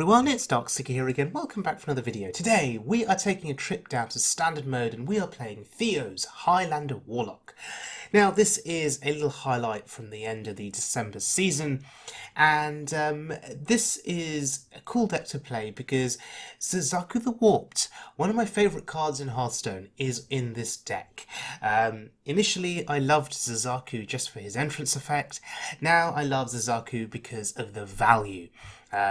everyone, it's Darkseeker here again. Welcome back for another video. Today we are taking a trip down to standard mode and we are playing Theo's Highlander Warlock. Now this is a little highlight from the end of the December season, and this is a cool deck to play because Zzeraku the Warped, one of my favourite cards in Hearthstone, is in this deck. Initially I loved Zzeraku just for his entrance effect. Now I love Zzeraku because of the value.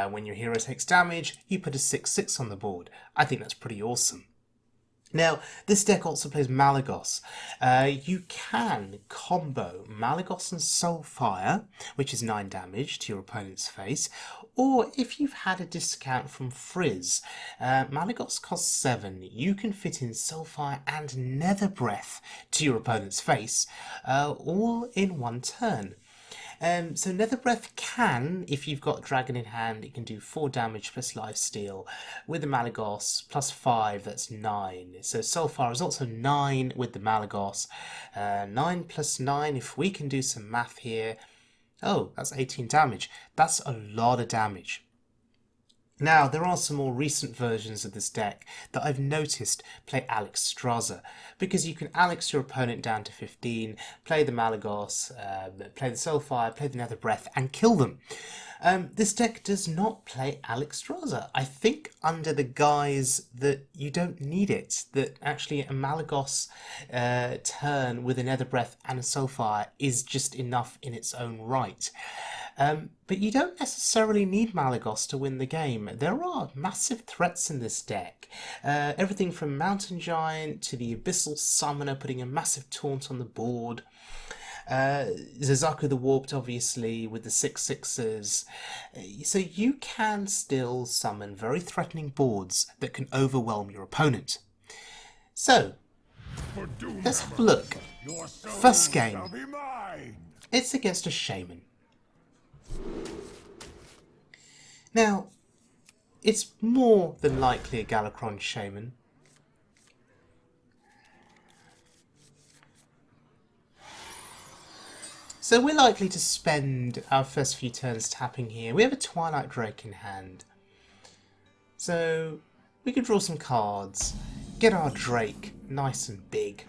When your hero takes damage, you put a 6/6 on the board. I think that's pretty awesome. Now, this deck also plays Malygos. You can combo Malygos and Soulfire, which is 9 damage to your opponent's face, or if you've had a discount from Frizz, Malygos costs 7. You can fit in Soulfire and Nether Breath to your opponent's face, all in one turn. So Nether Breath can, if you've got Dragon in hand, it can do 4 damage plus lifesteal. With the Malygos, plus 5, that's 9. So Soulfire is also 9 with the Malygos. 9 plus 9, if we can do some math here. Oh, that's 18 damage. That's a lot of damage. Now, there are some more recent versions of this deck that I've noticed play Alexstrasza, because you can Alex your opponent down to 15, play the Malygos, play the Soulfire, play the Nether Breath, and kill them. This deck does not play Alexstrasza. I think under the guise that you don't need it, that actually a Malygos turn with a Nether Breath and a Soulfire is just enough in its own right. But you don't necessarily need Malygos to win the game. There are massive threats in this deck. Everything from Mountain Giant to the Abyssal Summoner putting a massive taunt on the board. Zzeraku the Warped, obviously, with the 6/6s. So you can still summon very threatening boards that can overwhelm your opponent. So, let's have a look. First game. It's against a Shaman. Now, it's more than likely a Galakrond Shaman. So we're likely to spend our first few turns tapping here. We have a Twilight Drake in hand. So we could draw some cards, get our Drake nice and big.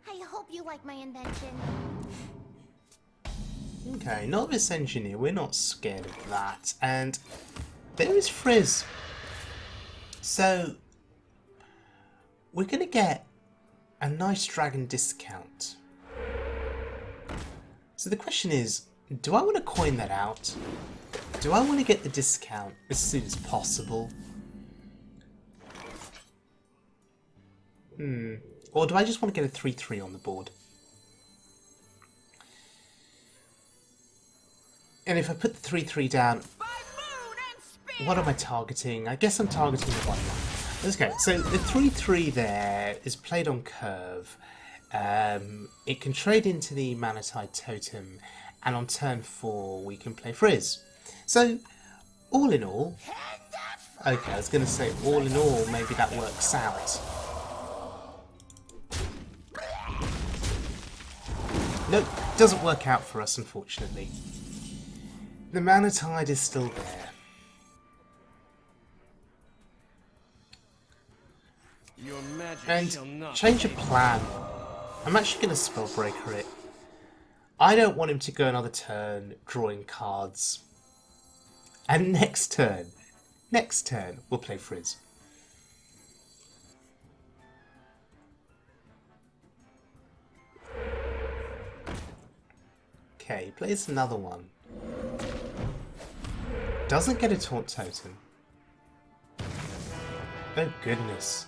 I hope you like my invention. Okay, Novice Engineer, we're not scared of that. And there is Frizz. So we're going to get a nice dragon discount. So the question is, do I want to coin that out? Do I want to get the discount as soon as possible? Or do I just want to get a 3/3 on the board? And if I put the 3/3 down, what am I targeting? I guess I'm targeting the 1/1. Let's go. So the 3/3 there is played on curve. It can trade into the Manatide Totem, and on turn 4 we can play Frizz. So, all in all... Okay, I was going to say all in all, maybe that works out. Nope, doesn't work out for us, unfortunately. The Manatide is still there. And change of plan. I'm actually going to Spellbreaker it. I don't want him to go another turn drawing cards. And next turn, we'll play Frizz. Okay, he plays another one. Doesn't get a Taunt Totem. Oh goodness.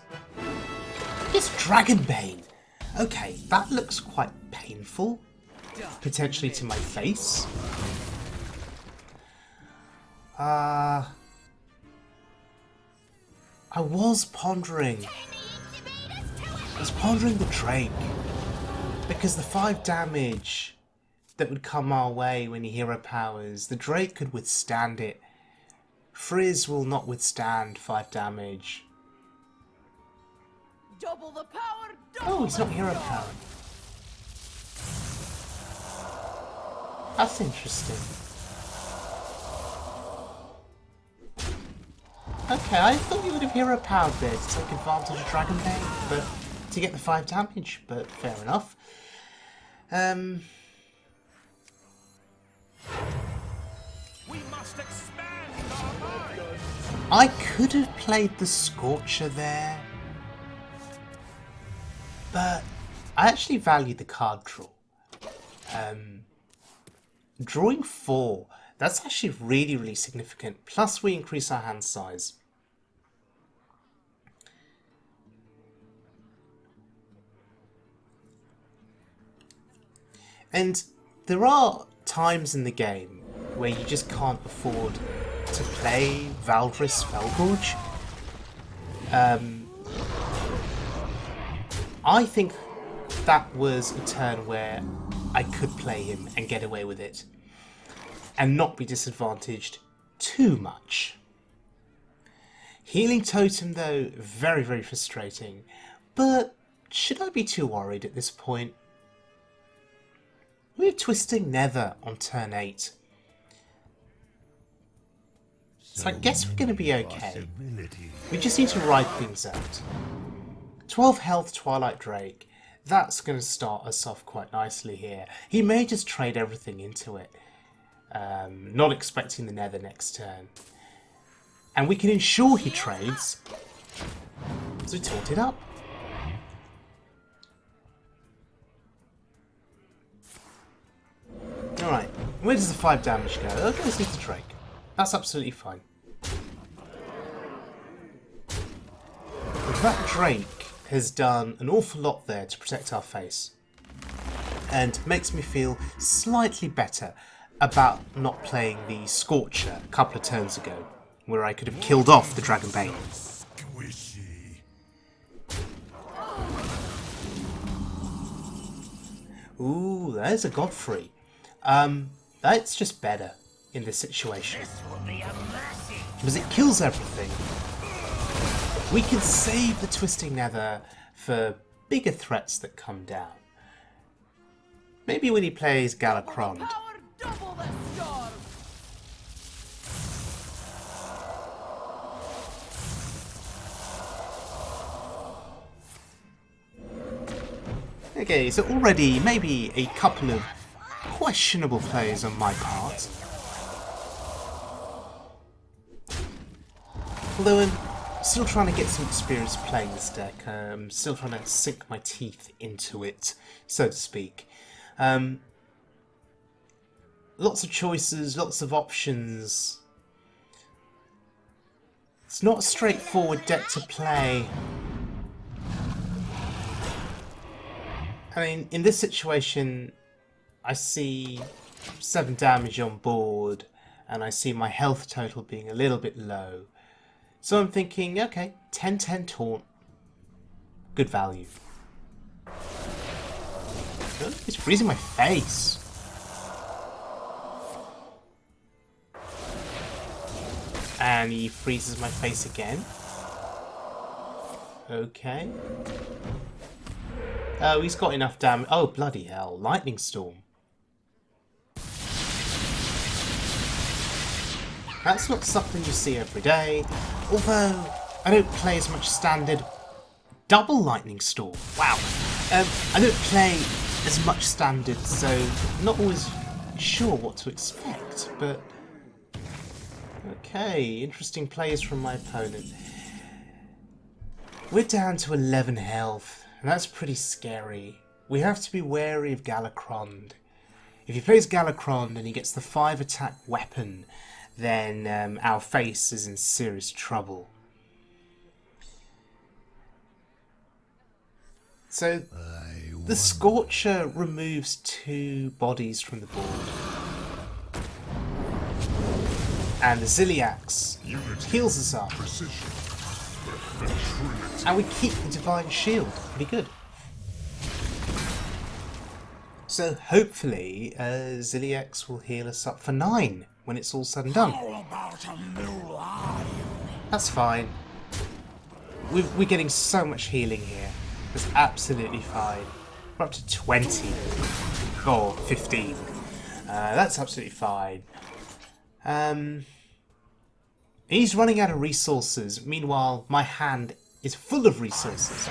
It's Dragon Bane! Okay, that looks quite painful. Potentially to my face. I was pondering. I was pondering the Drake. Because the 5 damage that would come our way when he hero powers, the Drake could withstand it. Frizz will not withstand 5 damage. Double the power, Oh, he's not hero powered. That's interesting. Okay, I thought you would have hero powered there to take advantage of Dragon Bane, but to get the 5 damage, but fair enough. We must expand our minds. I could have played the Scorcher there, but I actually value the card draw. Drawing 4, that's actually really, really significant. Plus we increase our hand size. And there are times in the game where you just can't afford to play Valdris Felgorge. I think that was a turn where I could play him and get away with it and not be disadvantaged too much. Healing Totem though, very, very frustrating, but should I be too worried at this point? We have Twisting Nether on turn 8. So I guess we're going to be okay. We just need to ride things out. 12 health Twilight Drake. That's going to start us off quite nicely here. He may just trade everything into it. Not expecting the Nether next turn. And we can ensure he trades. So we taunt it up. Alright, where does the 5 damage go? Oh, it goes into Drake. That's absolutely fine. That Drake has done an awful lot there to protect our face. And makes me feel slightly better about not playing the Scorcher a couple of turns ago, where I could have killed off the Dragon Bane. Ooh, there's a Godfrey. That's just better in this situation. Because it kills everything. We can save the Twisting Nether for bigger threats that come down. Maybe when he plays Galakrond. Okay, so already maybe a couple of questionable plays on my part. Although I'm still trying to get some experience playing this deck. I'm still trying to sink my teeth into it, so to speak. Lots of choices, lots of options. It's not a straightforward deck to play. I mean, in this situation, I see 7 damage on board, and I see my health total being a little bit low. So I'm thinking, okay, 10-10 taunt. Good value. Oh, he's freezing my face. And he freezes my face again. Okay. Oh, he's got enough damage. Oh, bloody hell. Lightning Storm. That's not something you see every day. Although, I don't play as much standard double Lightning Storm. Wow. I don't play as much standard, so I'm not always sure what to expect. But, okay. Interesting plays from my opponent. We're down to 11 health. And that's pretty scary. We have to be wary of Galakrond. If he plays Galakrond and he gets the 5 attack weapon, then our face is in serious trouble. So the Scorcher removes 2 bodies from the board. And the Zzeraku heals us up. And we keep the Divine Shield. Pretty good. So hopefully Zzeraku will heal us up for 9 when it's all said and done. That's fine. We're getting so much healing here. That's absolutely fine. We're up to 20. Or 15. That's absolutely fine. He's running out of resources. Meanwhile, my hand is full of resources.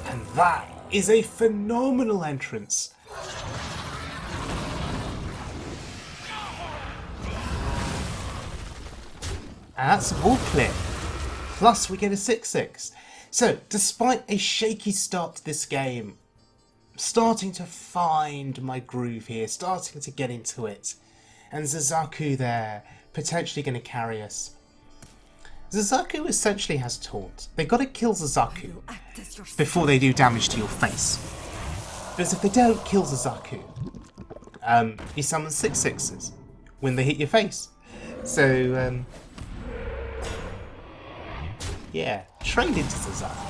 And that is a phenomenal entrance. And that's a ball clear. Plus we get a 6-6. So, despite a shaky start to this game, I'm starting to find my groove here, starting to get into it. And Zzeraku there, potentially going to carry us. Zzeraku essentially has taunt. They've got to kill Zzeraku before they do damage to your face. Because if they don't kill Zzeraku, you summon 6/6s when they hit your face. So, yeah, trade into Zzeraku.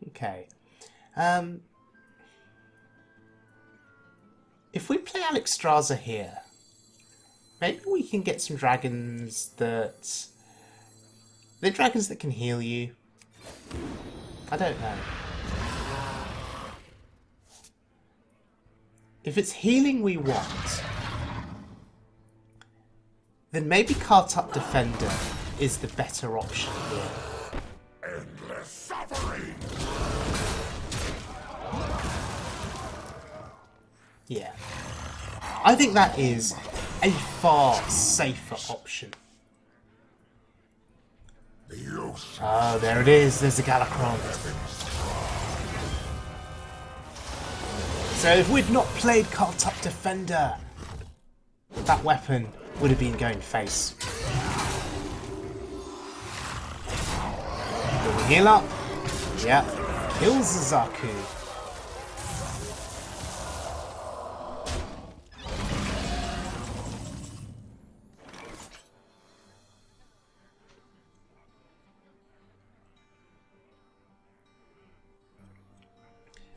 Okay. If we play Alexstrasza here, maybe we can get some dragons that... They're dragons that can heal you. I don't know. If it's healing we want, then maybe Kartup Defender is the better option here. Endless suffering. Yeah. I think that is a far safer option. Oh, there it is. There's the Galakrond. So if we'd not played Kartup Defender, that weapon would have been going face. Do we heal up? Yeah. Kills Zzeraku.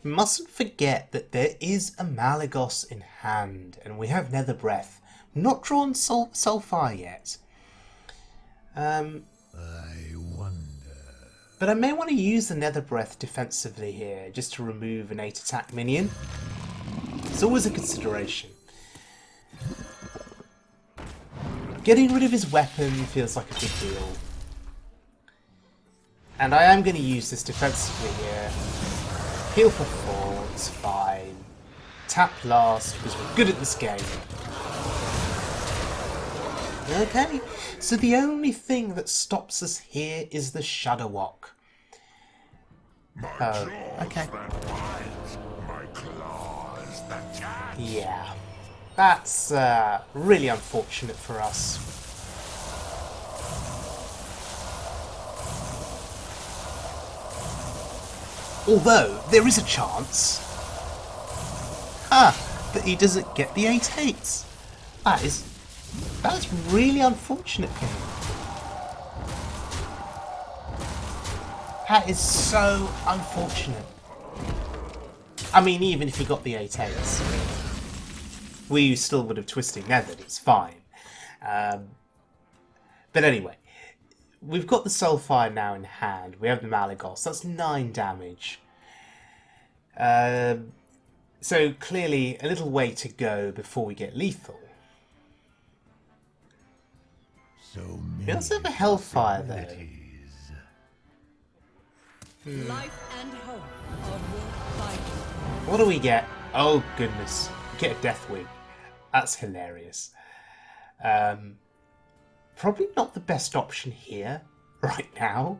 Mustn't forget that there is a Malygos in hand, and we have Nether Breath. Not drawn Soulfire yet. I wonder. But I may want to use the Nether Breath defensively here, just to remove an 8 attack minion. It's always a consideration. Getting rid of his weapon feels like a big deal. And I am going to use this defensively here. Heal for 4, it's fine. Tap last, because we're good at this game. Okay, so the only thing that stops us here is the Shudderwock. Oh, okay. Yeah, that's really unfortunate for us. Although, there is a chance that he doesn't get the 8/8s. That's really unfortunate for him. That is so unfortunate. I mean, even if he got the 8/8s, we still would have Twisting Nethered, it's fine. But anyway, we've got the Soulfire now in hand. We have the Malygos. That's 9 damage. So clearly a little way to go before we get lethal. We also have a Hellfire though. Life and hope are worth fighting. What do we get? Oh goodness, we get a Deathwing. That's hilarious. Probably not the best option here, right now.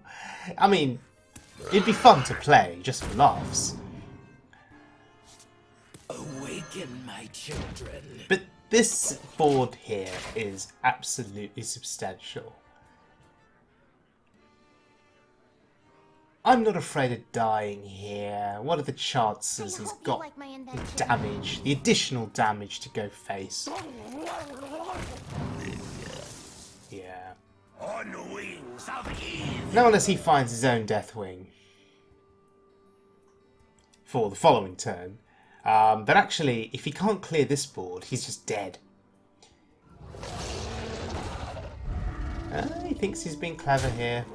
I mean, it'd be fun to play, just for laughs. Awaken, my children. But this board here is absolutely substantial. I'm not afraid of dying here. What are the chances he's got like my the invention. damage, the additional damage to go face? Yeah. On the wings of evil. Not unless he finds his own Deathwing for the following turn. But actually, if he can't clear this board, he's just dead. He thinks he's being clever here.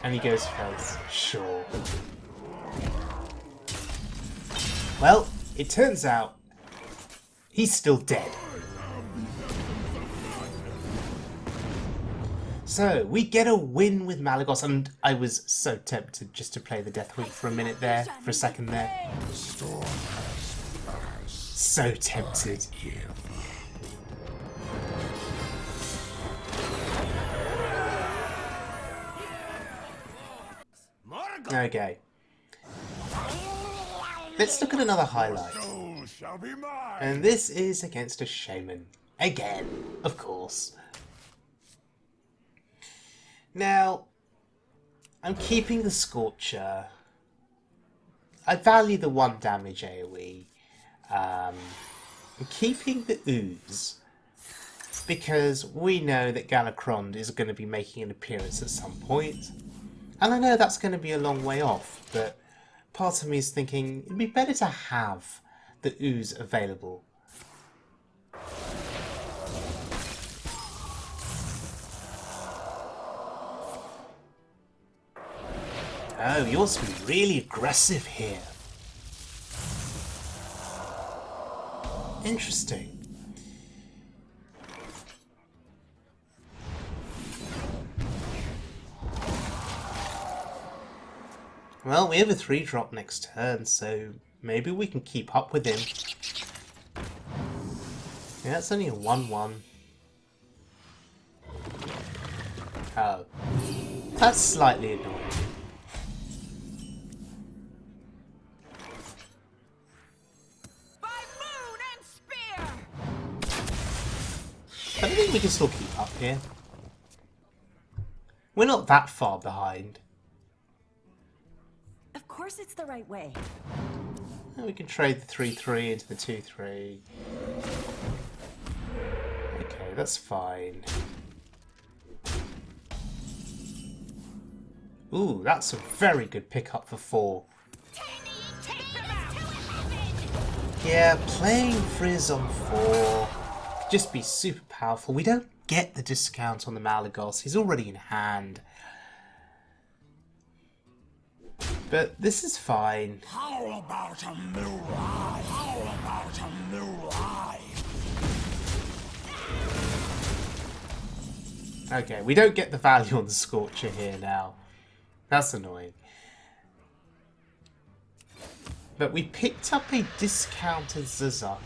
And he goes face. Sure. Well, it turns out he's still dead. So, we get a win with Malygos, and I was so tempted just to play the Deathwing for a minute there, for a second there. So tempted. Okay. Let's look at another highlight. And this is against a Shaman. Again, of course. Now, I'm keeping the Scorcher. I value the 1 damage AoE. I'm keeping the Ooze because we know that Galakrond is going to be making an appearance at some point. And I know that's going to be a long way off, but part of me is thinking it'd be better to have the Ooze available. Oh, you want to be really aggressive here. Interesting. Well, we have a 3-drop next turn, so maybe we can keep up with him. Yeah, it's only a 1-1. Oh. That's slightly annoying. I don't think we can still keep up here. We're not that far behind. Of course it's the right way. We can trade the 3-3 into the 2-3. Okay, that's fine. Ooh, that's a very good pickup for 4. Yeah, playing Frizz on 4 could just be super powerful. We don't get the discount on the Malygos. He's already in hand. But this is fine. How about a new life? How about a new life? Okay, we don't get the value on the Scorcher here now. That's annoying. But we picked up a discounted Zzeraku.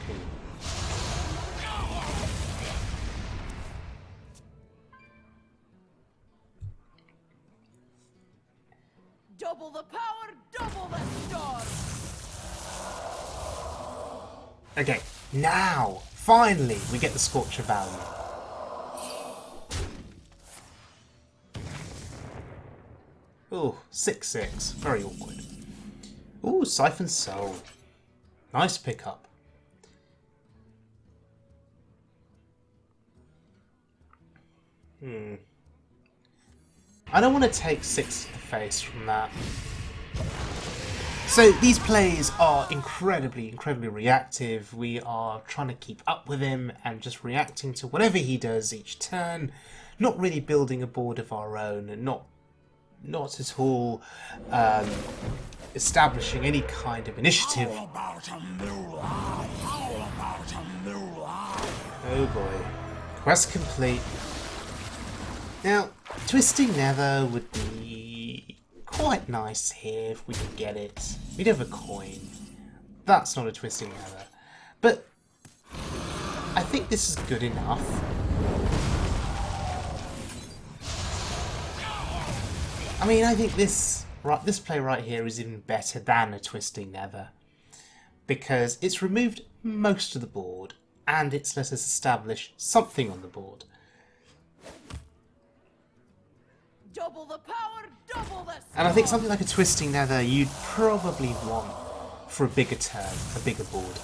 Double the power, double the storm. Okay, now, finally, we get the Scorcher value. Ooh, 6-6. Very awkward. Ooh, Siphon Soul. Nice pickup. I don't want to take 6 to the face from that. So these plays are incredibly reactive. We are trying to keep up with him and just reacting to whatever he does each turn. Not really building a board of our own, and not at all establishing any kind of initiative. How about a new life? How about a new life? Oh boy. Quest complete. Now, Twisting Nether would be quite nice here if we could get it. We'd have a coin. That's not a Twisting Nether. But I think this is good enough. I mean, I think this play right here is even better than a Twisting Nether, because it's removed most of the board and it's let us establish something on the board. Double the power, double the storm. And I think something like a Twisting Nether you'd probably want for a bigger turn, a bigger board.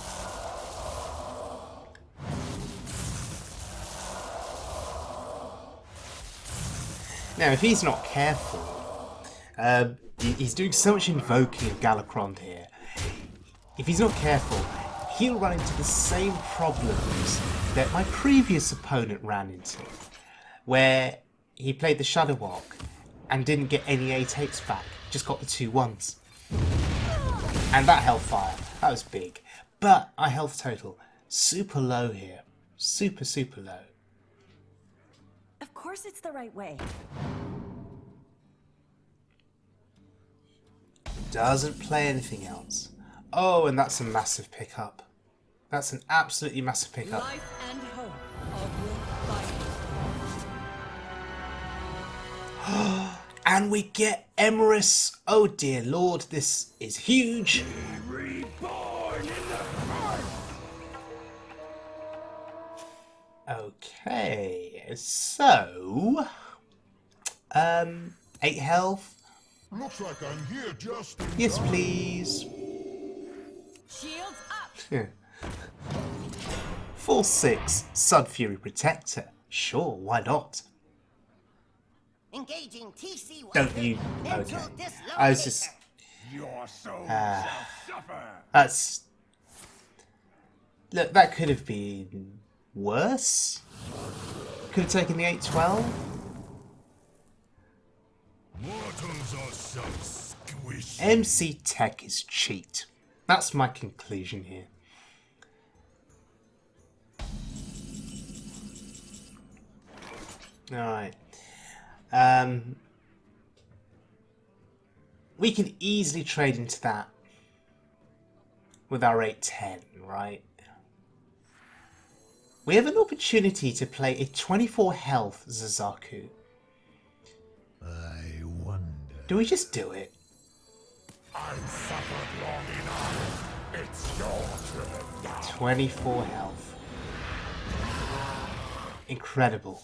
Now, if he's not careful, he's doing so much invoking of Galakrond here. If he's not careful, he'll run into the same problems that my previous opponent ran into, where he played the Shudderwock and didn't get any 8/8s back, just got the 2 1s. And that hellfire, that was big. But our health total, super low here. Super, super low. Of course it's the right way. Doesn't play anything else. Oh, and that's a massive pickup. That's an absolutely massive pickup. Life and hope of your fight. And we get Emeriss. Oh dear lord, this is huge. Reborn in the heart. Okay, so 8 health. Looks like I'm here just in Yes, time. please. Shields up! Yeah. Full 6 Sud Fury Protector. Sure, why not? Engaging TC Don't you? Okay. I was just. Your soul shall suffer. That's. Look, that could have been worse. Could have taken the 8/12. Mortals are so squishy. MC Tech is cheat. That's my conclusion here. Alright. We can easily trade into that with our 8/10, right? We have an opportunity to play a 24 health Zzeraku. I wonder. Do we just do it? I've suffered long enough. It's your turn now. 24 health. Incredible.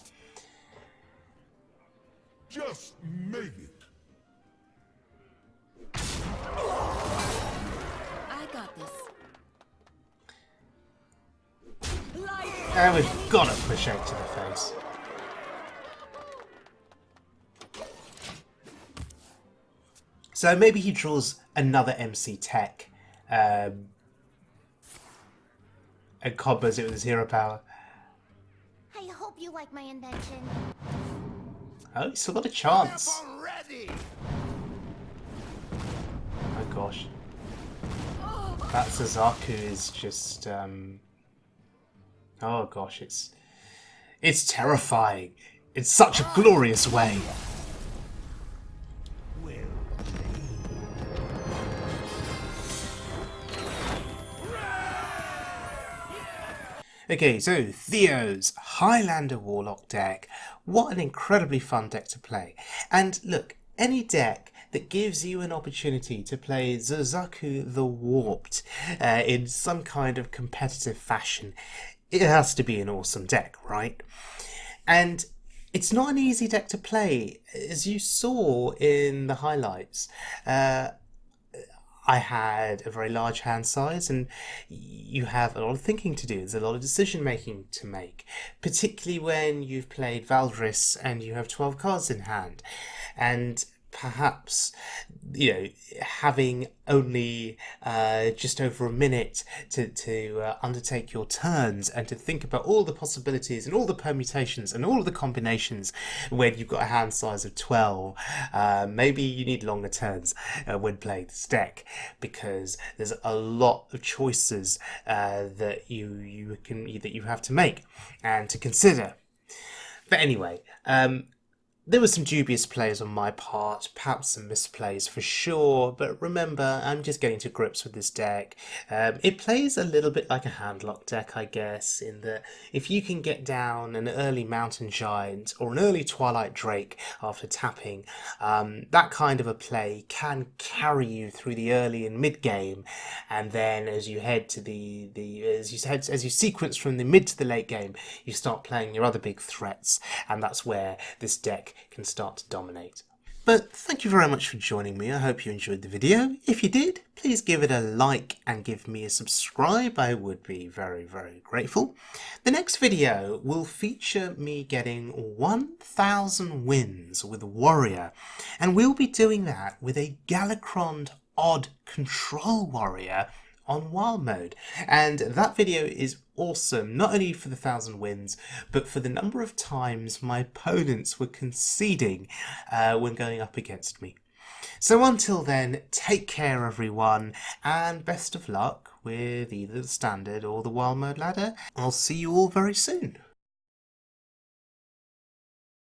Just make it. I got this. Life And we've got to push 8 to the face. So maybe he draws another MC Tech and combos it with his hero power. I hope you like my invention. Oh, he's still got a chance. Already. Oh gosh. That Zzeraku is just oh gosh, it's terrifying in such a glorious way. Okay, so Theo's Highlander Warlock deck. What an incredibly fun deck to play. And look, any deck that gives you an opportunity to play Zzeraku the Warped in some kind of competitive fashion, it has to be an awesome deck, right? And it's not an easy deck to play. As you saw in the highlights, I had a very large hand size, and you have a lot of thinking to do. There's a lot of decision making to make, particularly when you've played Valdris and you have 12 cards in hand. And perhaps, you know, having only just over a minute to undertake your turns and to think about all the possibilities and all the permutations and all of the combinations when you've got a hand size of 12, maybe you need longer turns when playing this deck, because there's a lot of choices that you have to make and to consider. But anyway, there were some dubious plays on my part, perhaps some misplays for sure, but remember, I'm just getting to grips with this deck. It plays a little bit like a handlock deck, I guess, in that if you can get down an early Mountain Giant or an early Twilight Drake after tapping, that kind of a play can carry you through the early and mid game, and then as you head to as you sequence from the mid to the late game, you start playing your other big threats, and that's where this deck can start to dominate. But thank you very much for joining me. I hope you enjoyed the video. If you did, please give it a like and give me a subscribe. I would be very, very grateful. The next video will feature me getting 1,000 wins with Warrior, and we'll be doing that with a Galakrond odd control warrior on wild mode. And that video is awesome, not only for the 1,000 wins, but for the number of times my opponents were conceding when going up against me. So until then, take care everyone, and best of luck with either the standard or the wild mode ladder. I'll see you all very soon.